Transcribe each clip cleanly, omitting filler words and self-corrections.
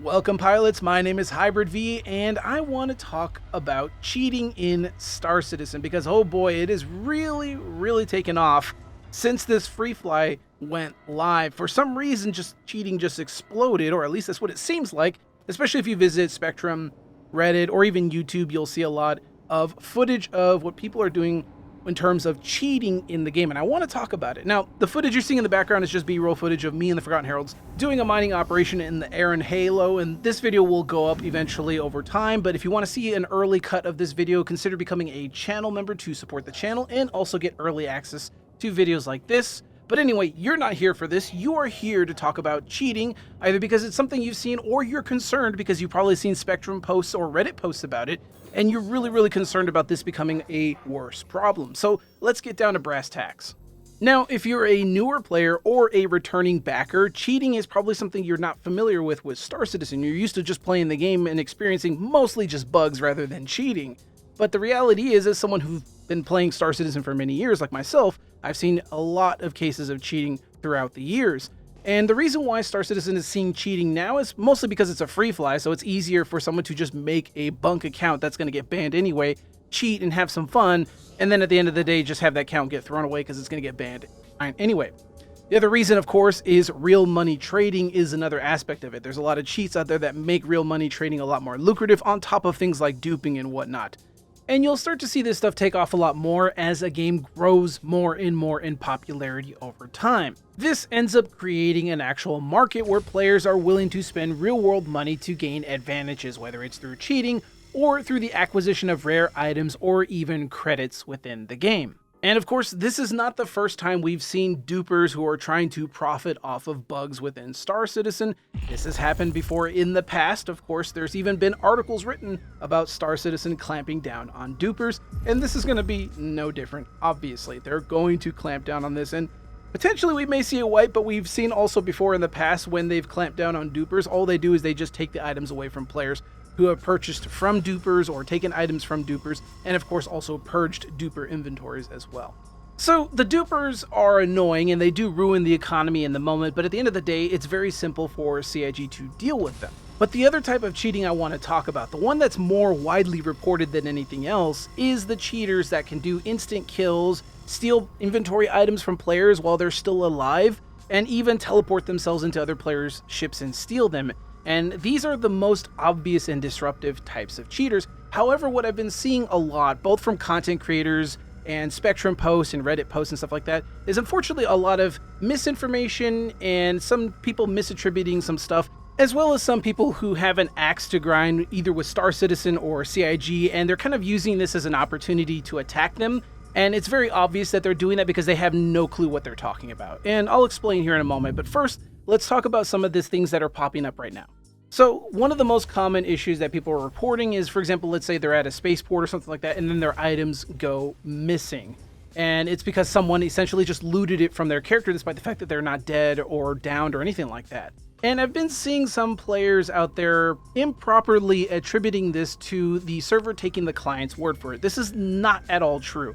Welcome pilots, my name is Hybrid V and I want to talk about cheating in Star Citizen because oh boy, it is really taken off since this free fly went live. For some reason, cheating just exploded, or at least that's what it seems like, especially if you visit Spectrum, Reddit, or even YouTube. You'll see a lot of footage of what people are doing in terms of cheating in the game, and I want to talk about it. Now, the footage you're seeing in the background is just B-roll footage of me and the Forgotten Heralds doing a mining operation in the Aaron Halo, and this video will go up eventually over time, but if you want to see an early cut of this video, consider becoming a channel member to support the channel and also get early access to videos like this. But anyway, you're not here for this. You are here to talk about cheating, either because it's something you've seen or you're concerned because you've probably seen Spectrum posts or Reddit posts about it, and you're really concerned about this becoming a worse problem. So let's get down to brass tacks. Now, if you're a newer player or a returning backer, cheating is probably something you're not familiar with Star Citizen. You're used to just playing the game and experiencing mostly just bugs rather than cheating. But the reality is, as someone who's been playing Star Citizen for many years like myself, I've seen a lot of cases of cheating throughout the years. And the reason why Star Citizen is seeing cheating now is mostly because it's a free fly, so it's easier for someone to just make a bunk account that's going to get banned anyway, cheat and have some fun, and then at the end of the day just have that account get thrown away because it's going to get banned anyway. The other reason, of course, is real money trading is another aspect of it. There's a lot of cheats out there that make real money trading a lot more lucrative on top of things like duping and whatnot. And you'll start to see this stuff take off a lot more as a game grows more and more in popularity over time. This ends up creating an actual market where players are willing to spend real-world money to gain advantages, whether it's through cheating or through the acquisition of rare items or even credits within the game. And of course, this is not the first time we've seen dupers who are trying to profit off of bugs within Star Citizen. This has happened before in the past. Of course, there's even been articles written about Star Citizen clamping down on dupers, and this is going to be no different. Obviously, they're going to clamp down on this, and potentially we may see a wipe, but we've seen also before in the past when they've clamped down on dupers, all they do is they just take the items away from players who have purchased from dupers or taken items from dupers, and of course also purged duper inventories as well. So the dupers are annoying and they do ruin the economy in the moment, but at the end of the day, it's very simple for CIG to deal with them. But the other type of cheating I want to talk about, the one that's more widely reported than anything else, is the cheaters that can do instant kills, steal inventory items from players while they're still alive, and even teleport themselves into other players' ships and steal them. And these are the most obvious and disruptive types of cheaters. However, what I've been seeing a lot, both from content creators and Spectrum posts and Reddit posts and stuff like that, is unfortunately a lot of misinformation and some people misattributing some stuff, as well as some people who have an axe to grind either with Star Citizen or CIG, and they're kind of using this as an opportunity to attack them. And it's very obvious that they're doing that because they have no clue what they're talking about. And I'll explain here in a moment, but first, let's talk about some of these things that are popping up right now. So one of the most common issues that people are reporting is, for example, let's say they're at a spaceport or something like that, and then their items go missing. And it's because someone essentially just looted it from their character despite the fact that they're not dead or downed or anything like that. And I've been seeing some players out there improperly attributing this to the server taking the client's word for it. This is not at all true.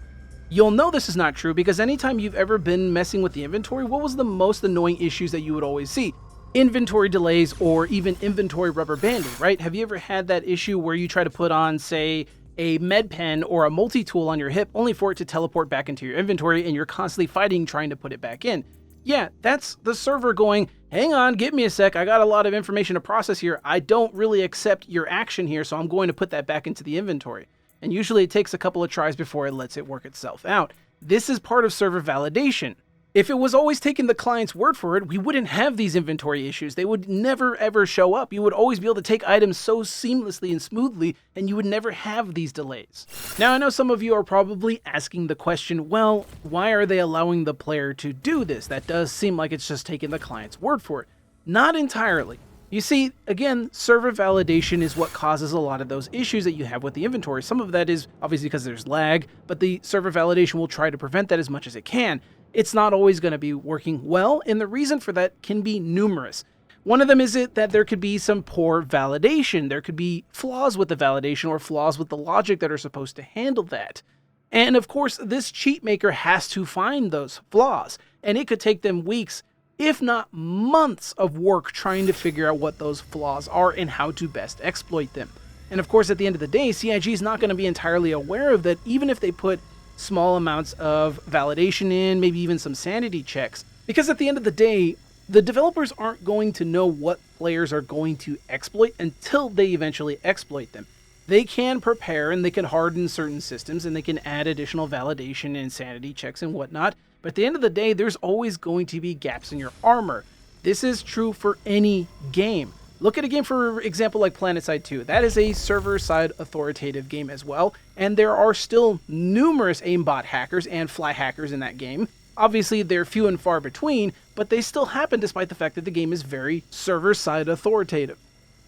You'll know this is not true because anytime you've ever been messing with the inventory, what was the most annoying issues that you would always see? Inventory delays or even inventory rubber banding, right? Have you ever had that issue where you try to put on, say, a med pen or a multi-tool on your hip only for it to teleport back into your inventory and you're constantly fighting trying to put it back in? Yeah, that's the server going, hang on, give me a sec, I got a lot of information to process here. I don't really accept your action here, so I'm going to put that back into the inventory. And usually it takes a couple of tries before it lets it work itself out. This is part of server validation. If it was always taking the client's word for it, we wouldn't have these inventory issues. They would never ever show up. You would always be able to take items so seamlessly and smoothly, and you would never have these delays. Now, I know some of you are probably asking the question, well, why are they allowing the player to do this? That does seem like it's just taking the client's word for it. Not entirely. You see, again, server validation is what causes a lot of those issues that you have with the inventory. Some of that is obviously because there's lag, but the server validation will try to prevent that as much as it can. It's not always going to be working well, and the reason for that can be numerous. One of them is that there could be some poor validation. There could be flaws with the validation or flaws with the logic that are supposed to handle that. And of course, this cheat maker has to find those flaws, and it could take them weeks, if not months of work trying to figure out what those flaws are and how to best exploit them. And of course, at the end of the day, CIG is not going to be entirely aware of that, even if they put small amounts of validation in, maybe even some sanity checks. Because at the end of the day, the developers aren't going to know what players are going to exploit until they eventually exploit them. They can prepare and they can harden certain systems and they can add additional validation and sanity checks and whatnot. But at the end of the day, there's always going to be gaps in your armor. This is true for any game. Look at a game, for example, like PlanetSide 2. That is a server-side authoritative game as well, and there are still numerous aimbot hackers and fly hackers in that game. Obviously, they're few and far between, but they still happen despite the fact that the game is very server-side authoritative.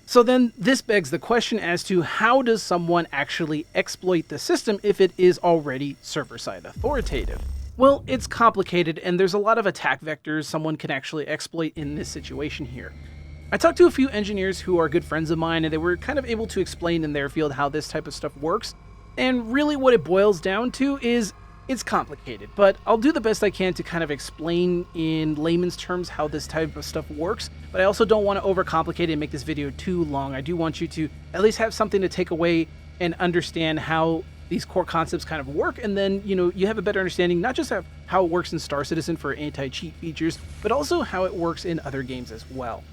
So then this begs the question as to how does someone actually exploit the system if it is already server-side authoritative? Well, it's complicated, and there's a lot of attack vectors someone can actually exploit in this situation here. I talked to a few engineers who are good friends of mine, and they were kind of able to explain in their field how this type of stuff works. And really what it boils down to is it's complicated, but I'll do the best I can to kind of explain in layman's terms how this type of stuff works. But I also don't want to overcomplicate it and make this video too long. I do want you to at least have something to take away and understand how these core concepts kind of work, and then, you have a better understanding not just of how it works in Star Citizen for anti-cheat features, but also how it works in other games as well.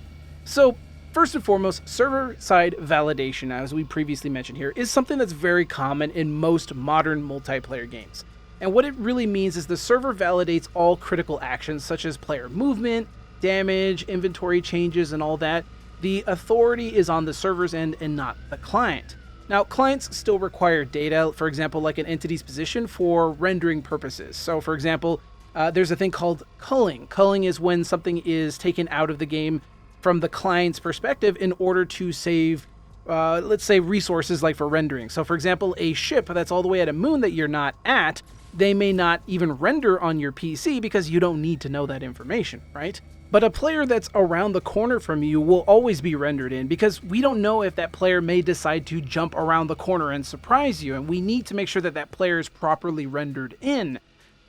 So, first and foremost, server-side validation, as we previously mentioned here, is something that's very common in most modern multiplayer games. And what it really means is the server validates all critical actions such as player movement, damage, inventory changes, and all that. The authority is on the server's end and not the client. Now, clients still require data, for example, like an entity's position for rendering purposes. So, for example, there's a thing called culling. Culling is when something is taken out of the game from the client's perspective in order to save, let's say, resources like for rendering. So, for example, a ship that's all the way at a moon that you're not at, they may not even render on your PC because you don't need to know that information, right? But a player that's around the corner from you will always be rendered in because we don't know if that player may decide to jump around the corner and surprise you, and we need to make sure that that player is properly rendered in.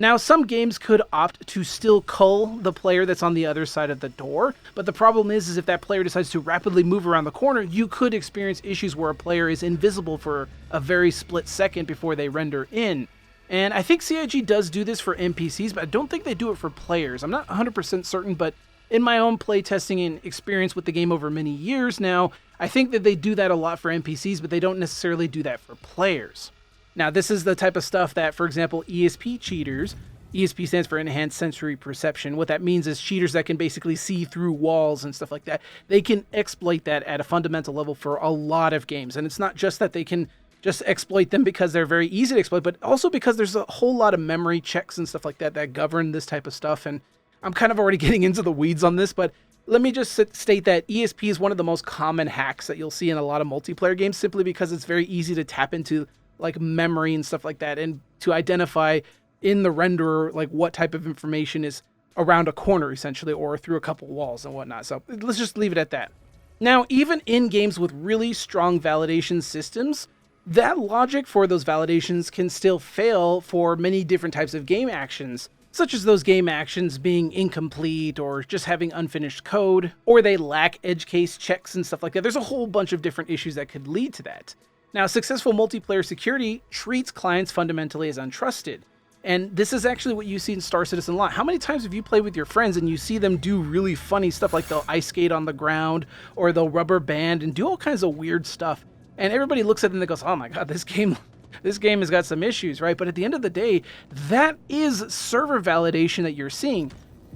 Now, some games could opt to still cull the player that's on the other side of the door, but the problem is if that player decides to rapidly move around the corner, you could experience issues where a player is invisible for a very split second before they render in. And I think CIG does do this for NPCs, but I don't think they do it for players. I'm not 100% certain, but in my own playtesting and experience with the game over many years now, I think that they do that a lot for NPCs, but they don't necessarily do that for players. Now, this is the type of stuff that, for example, ESP cheaters, ESP stands for Enhanced Sensory Perception. What that means is cheaters that can basically see through walls and stuff like that, they can exploit that at a fundamental level for a lot of games. And it's not just that they can just exploit them because they're very easy to exploit, but also because there's a whole lot of memory checks and stuff like that that govern this type of stuff. And I'm kind of already getting into the weeds on this, but let me just state that ESP is one of the most common hacks that you'll see in a lot of multiplayer games simply because it's very easy to tap into like memory and stuff like that and to identify in the renderer like what type of information is around a corner essentially or through a couple walls and whatnot. So let's just leave it at that. Now, even in games with really strong validation systems, that logic for those validations can still fail for many different types of game actions, such as those game actions being incomplete or just having unfinished code, or they lack edge case checks and stuff like that. There's a whole bunch of different issues that could lead to that. Now, successful multiplayer security treats clients fundamentally as untrusted. And this is actually what you see in Star Citizen a lot. How many times have you played with your friends and you see them do really funny stuff like they'll ice skate on the ground or they'll rubber band and do all kinds of weird stuff? And everybody looks at them and goes, oh my God, this game has got some issues, right? But at the end of the day, that is server validation that you're seeing.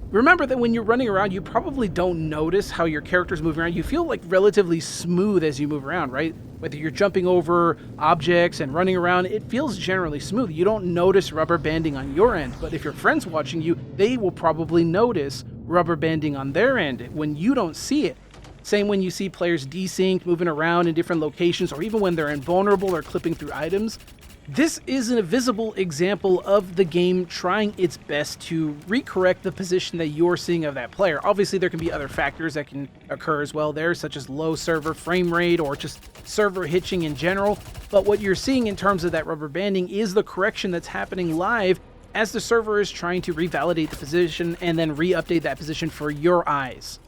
Remember that when you're running around, you probably don't notice how your character's moving around. You feel like relatively smooth as you move around, right? Whether you're jumping over objects and running around, it feels generally smooth. You don't notice rubber banding on your end, but if your friend's watching you, they will probably notice rubber banding on their end when you don't see it. Same when you see players desync, moving around in different locations, or even when they're invulnerable or clipping through items. This is a visible example of the game trying its best to recorrect the position that you're seeing of that player. Obviously, there can be other factors that can occur as well there, such as low server frame rate or just server hitching in general. But what you're seeing in terms of that rubber banding is the correction that's happening live as the server is trying to revalidate the position and then re-update that position for your eyes.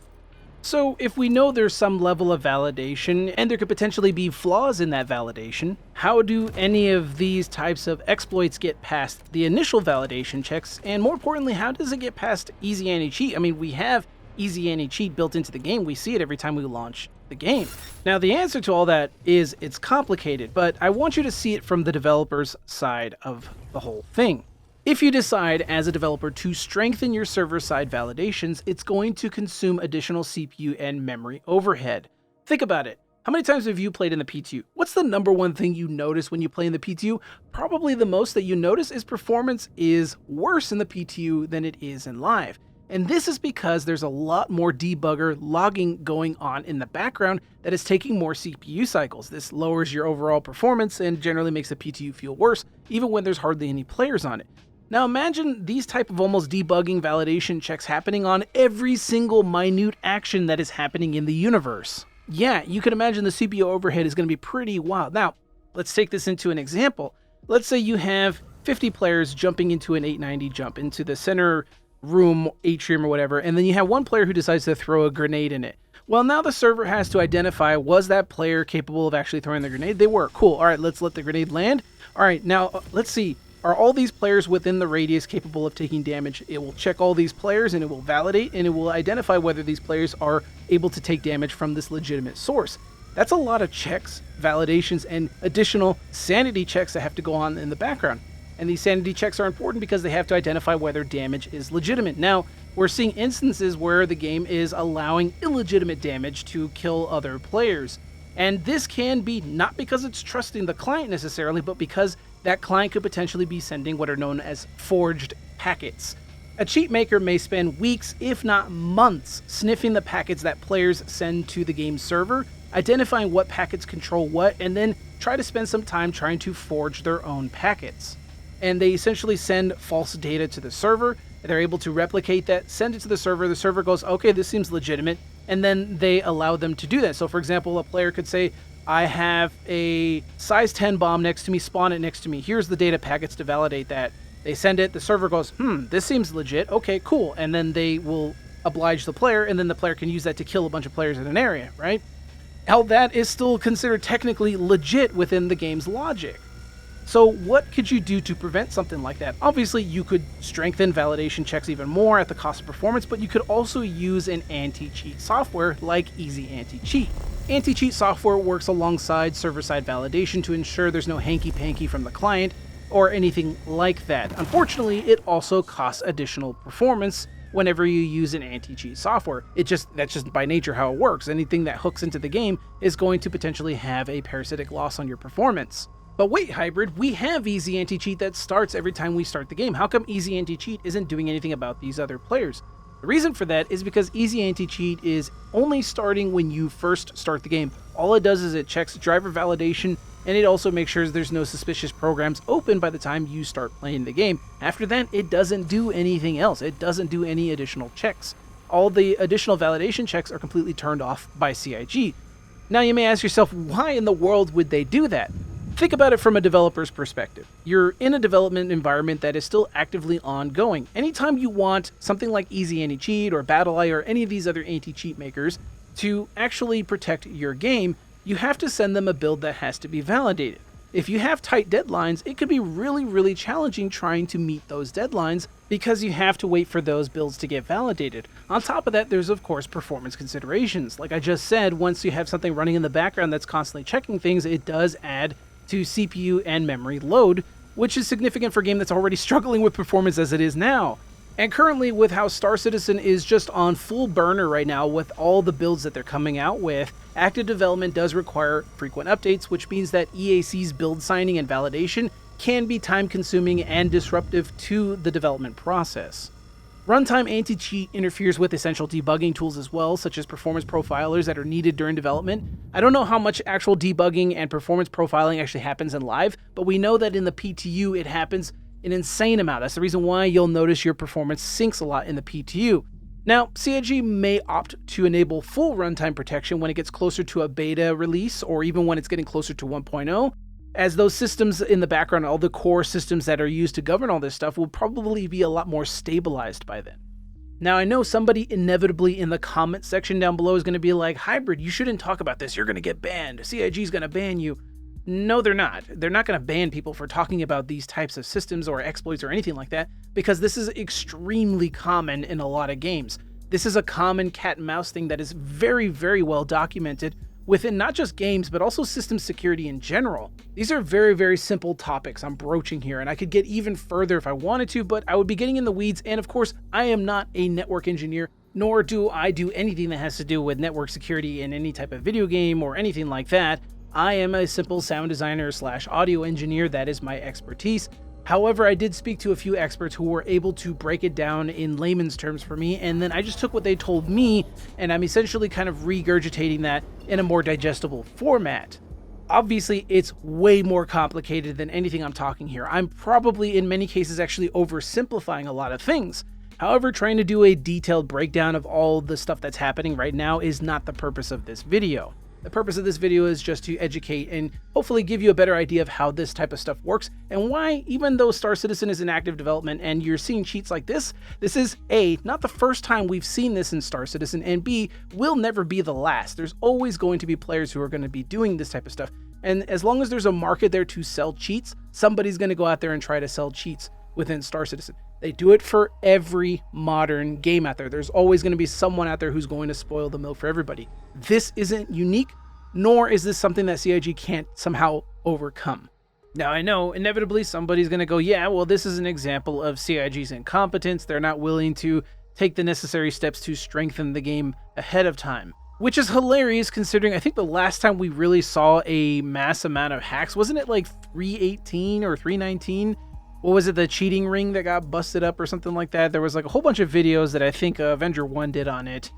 So if we know there's some level of validation and there could potentially be flaws in that validation, how do any of these types of exploits get past the initial validation checks? And more importantly, how does it get past easy anti-cheat? I mean, we have easy anti-cheat built into the game. We see it every time we launch the game. Now, the answer to all that is it's complicated, but I want you to see it from the developer's side of the whole thing. If you decide as a developer to strengthen your server-side validations, it's going to consume additional CPU and memory overhead. Think about it. How many times have you played in the PTU? What's the number one thing you notice when you play in the PTU? Probably the most that you notice is performance is worse in the PTU than it is in live. And this is because there's a lot more debugger logging going on in the background that is taking more CPU cycles. This lowers your overall performance and generally makes the PTU feel worse, even when there's hardly any players on it. Now imagine these type of almost debugging validation checks happening on every single minute action that is happening in the universe. Yeah, you can imagine the CPU overhead is going to be pretty wild. Now, let's take this into an example. Let's say you have 50 players jumping into an 890 jump into the center room, atrium or whatever, and then you have one player who decides to throw a grenade in it. Well, now the server has to identify, was that player capable of actually throwing the grenade? They were. Cool. All right, let's let the grenade land. All right, now let's see. Are all these players within the radius capable of taking damage? It will check all these players and it will validate and it will identify whether these players are able to take damage from this legitimate source. That's a lot of checks, validations, and additional sanity checks that have to go on in the background. And these sanity checks are important because they have to identify whether damage is legitimate. Now, we're seeing instances where the game is allowing illegitimate damage to kill other players. And this can be not because it's trusting the client necessarily, but because that client could potentially be sending what are known as forged packets. A cheat maker may spend weeks, if not months, sniffing the packets that players send to the game's server, identifying what packets control what, and then try to spend some time trying to forge their own packets. And they essentially send false data to the server. They're able to replicate that, send it to the server goes, okay, this seems legitimate, and then they allow them to do that. So for example, a player could say, I have a size 10 bomb next to me, spawn it next to me. Here's the data packets to validate that. They send it, the server goes, this seems legit, okay, cool. And then they will oblige the player, and then the player can use that to kill a bunch of players in an area, right? How that is still considered technically legit within the game's logic. So what could you do to prevent something like that? Obviously, you could strengthen validation checks even more at the cost of performance, but you could also use an anti-cheat software like Easy Anti-Cheat. Anti-cheat software works alongside server-side validation to ensure there's no hanky-panky from the client or anything like that. Unfortunately, it also costs additional performance whenever you use an anti-cheat software. That's just by nature how it works. Anything that hooks into the game is going to potentially have a parasitic loss on your performance. But wait, Hybrid, we have Easy Anti-Cheat that starts every time we start the game. How come Easy Anti-Cheat isn't doing anything about these other players? The reason for that is because Easy Anti-Cheat is only starting when you first start the game. All it does is it checks driver validation, and it also makes sure there's no suspicious programs open by the time you start playing the game. After that, it doesn't do anything else. It doesn't do any additional checks. All the additional validation checks are completely turned off by CIG. Now you may ask yourself, why in the world would they do that? Think about it from a developer's perspective. You're in a development environment that is still actively ongoing. Anytime you want something like Easy Anti-Cheat or BattleEye or any of these other anti-cheat makers to actually protect your game, you have to send them a build that has to be validated. If you have tight deadlines, it could be really challenging trying to meet those deadlines because you have to wait for those builds to get validated. On top of that, there's of course performance considerations. Like I just said, once you have something running in the background that's constantly checking things, it does add to CPU and memory load, which is significant for a game that's already struggling with performance as it is now. And currently, with how Star Citizen is just on full burner right now with all the builds that they're coming out with, active development does require frequent updates, which means that EAC's build signing and validation can be time-consuming and disruptive to the development process. Runtime anti-cheat interferes with essential debugging tools as well, such as performance profilers that are needed during development. I don't know how much actual debugging and performance profiling actually happens in live, but we know that in the PTU it happens an insane amount. That's the reason why you'll notice your performance sinks a lot in the PTU. Now, CIG may opt to enable full runtime protection when it gets closer to a beta release or even when it's getting closer to 1.0, as those systems in the background, all the core systems that are used to govern all this stuff will probably be a lot more stabilized by then. Now, I know somebody inevitably in the comment section down below is going to be like, Hybrid, you shouldn't talk about this. You're going to get banned. CIG is going to ban you. No, they're not. They're not going to ban people for talking about these types of systems or exploits or anything like that, because this is extremely common in a lot of games. This is a common cat and mouse thing that is very, very well documented within not just games, but also system security in general. These are very, very simple topics I'm broaching here, and I could get even further if I wanted to, but I would be getting in the weeds, and of course, I am not a network engineer, nor do I do anything that has to do with network security in any type of video game or anything like that. I am a simple sound designer / audio engineer. That is my expertise. However, I did speak to a few experts who were able to break it down in layman's terms for me, and then I just took what they told me, and I'm essentially kind of regurgitating that in a more digestible format. Obviously, it's way more complicated than anything I'm talking here. I'm probably, in many cases, actually oversimplifying a lot of things. However, trying to do a detailed breakdown of all the stuff that's happening right now is not the purpose of this video. The purpose of this video is just to educate and hopefully give you a better idea of how this type of stuff works and why, even though Star Citizen is in active development and you're seeing cheats like this is A, not the first time we've seen this in Star Citizen, and B, will never be the last. There's always going to be players who are going to be doing this type of stuff. And as long as there's a market there to sell cheats, somebody's going to go out there and try to sell cheats within Star Citizen. They do it for every modern game out there. There's always going to be someone out there who's going to spoil the milk for everybody. This isn't unique, nor is this something that CIG can't somehow overcome. Now, I know inevitably somebody's going to go, yeah, well, this is an example of CIG's incompetence. They're not willing to take the necessary steps to strengthen the game ahead of time. Which is hilarious considering I think the last time we really saw a mass amount of hacks, wasn't it like 318 or 319? What was it, the cheating ring that got busted up or something like that? There was like a whole bunch of videos that I think Avenger 1 did on it.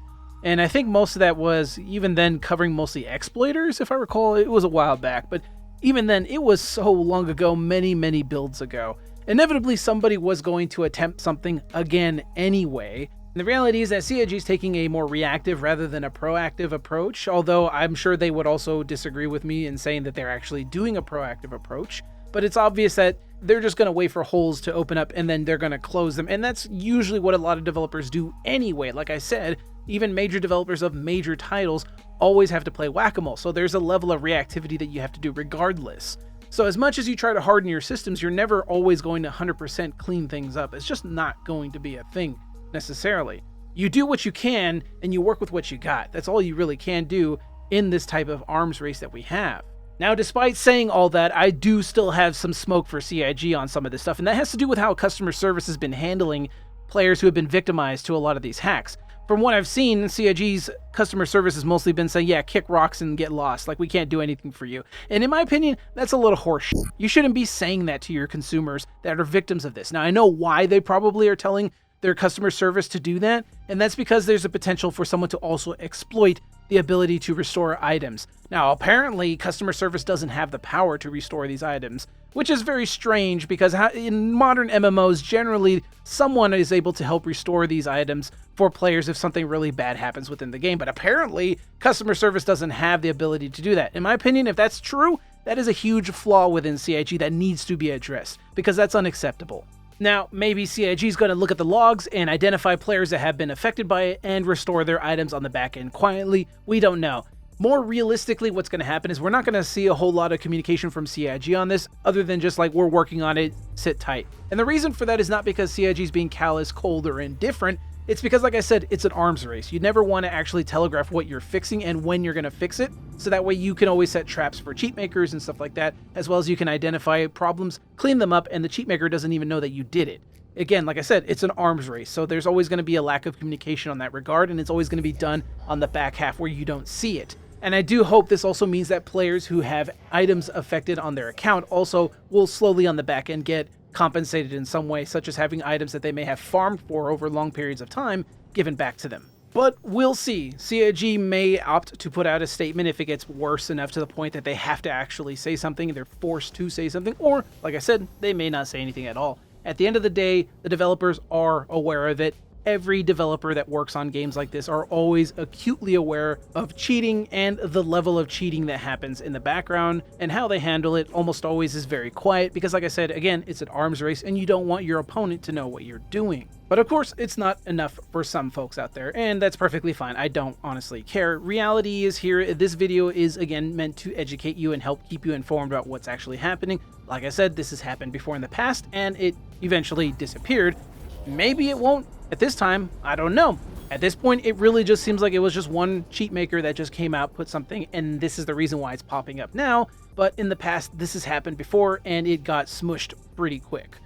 And I think most of that was, even then, covering mostly exploiters, if I recall. It was a while back, but even then, it was so long ago, many, many builds ago. Inevitably, somebody was going to attempt something again anyway. And the reality is that CIG is taking a more reactive rather than a proactive approach, although I'm sure they would also disagree with me in saying that they're actually doing a proactive approach. But it's obvious that they're just going to wait for holes to open up and then they're going to close them. And that's usually what a lot of developers do anyway. Like I said, even major developers of major titles always have to play whack-a-mole. So there's a level of reactivity that you have to do regardless. So as much as you try to harden your systems, you're never always going to 100% clean things up. It's just not going to be a thing necessarily. You do what you can and you work with what you got. That's all you really can do in this type of arms race that we have. Now, despite saying all that, I do still have some smoke for CIG on some of this stuff, and that has to do with how customer service has been handling players who have been victimized to a lot of these hacks. From what I've seen, CIG's customer service has mostly been saying, yeah, kick rocks and get lost, like we can't do anything for you. And in my opinion, that's a little horseshit. You shouldn't be saying that to your consumers that are victims of this. Now, I know why they probably are telling their customer service to do that, and that's because there's a potential for someone to also exploit the ability to restore items. Now, apparently, customer service doesn't have the power to restore these items, which is very strange because in modern MMOs, generally, someone is able to help restore these items for players if something really bad happens within the game. But apparently, customer service doesn't have the ability to do that. In my opinion, if that's true, that is a huge flaw within CIG that needs to be addressed because that's unacceptable. Now, maybe CIG is going to look at the logs and identify players that have been affected by it and restore their items on the back end quietly. We don't know. More realistically, what's going to happen is we're not going to see a whole lot of communication from CIG on this, other than just like, we're working on it, sit tight. And the reason for that is not because CIG is being callous, cold, or indifferent. It's because, like I said, it's an arms race. You never want to actually telegraph what you're fixing and when you're going to fix it, so that way you can always set traps for cheat makers and stuff like that, as well as you can identify problems, clean them up, and the cheat maker doesn't even know that you did it. Again, like I said, it's an arms race, so there's always going to be a lack of communication on that regard, and it's always going to be done on the back half where you don't see it. And I do hope this also means that players who have items affected on their account also will slowly on the back end get compensated in some way, such as having items that they may have farmed for over long periods of time given back to them. But we'll see. CIG may opt to put out a statement if it gets worse enough to the point that they have to actually say something, they're forced to say something, or, like I said, they may not say anything at all. At the end of the day, the developers are aware of it. every developer that works on games like this are always acutely aware of cheating and the level of cheating that happens in the background, and how they handle it almost always is very quiet because, like I said, again, it's an arms race and you don't want your opponent to know what you're doing. But of course, it's not enough for some folks out there, and that's perfectly fine. I don't honestly care. Reality is here. This video is, again, meant to educate you and help keep you informed about what's actually happening. Like I said, this has happened before in the past, and it eventually disappeared. Maybe it won't at this time. I don't know. At this point, it really just seems like it was just one cheat maker that just came out, put something, and this is the reason why it's popping up now. But in the past, this has happened before, and it got smushed pretty quick.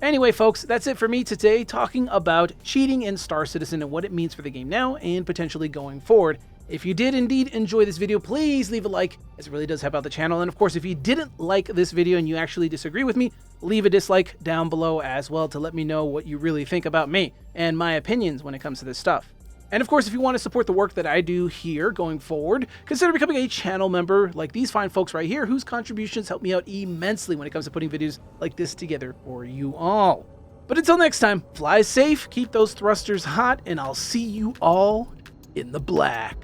Anyway, folks, that's it for me today, talking about cheating in Star Citizen and what it means for the game now and potentially going forward. If you did indeed enjoy this video, please leave a like, as it really does help out the channel. And of course, if you didn't like this video and you actually disagree with me, leave a dislike down below as well to let me know what you really think about me and my opinions when it comes to this stuff. And of course, if you want to support the work that I do here going forward, consider becoming a channel member like these fine folks right here, whose contributions help me out immensely when it comes to putting videos like this together for you all. But until next time, fly safe, keep those thrusters hot, and I'll see you all in the black.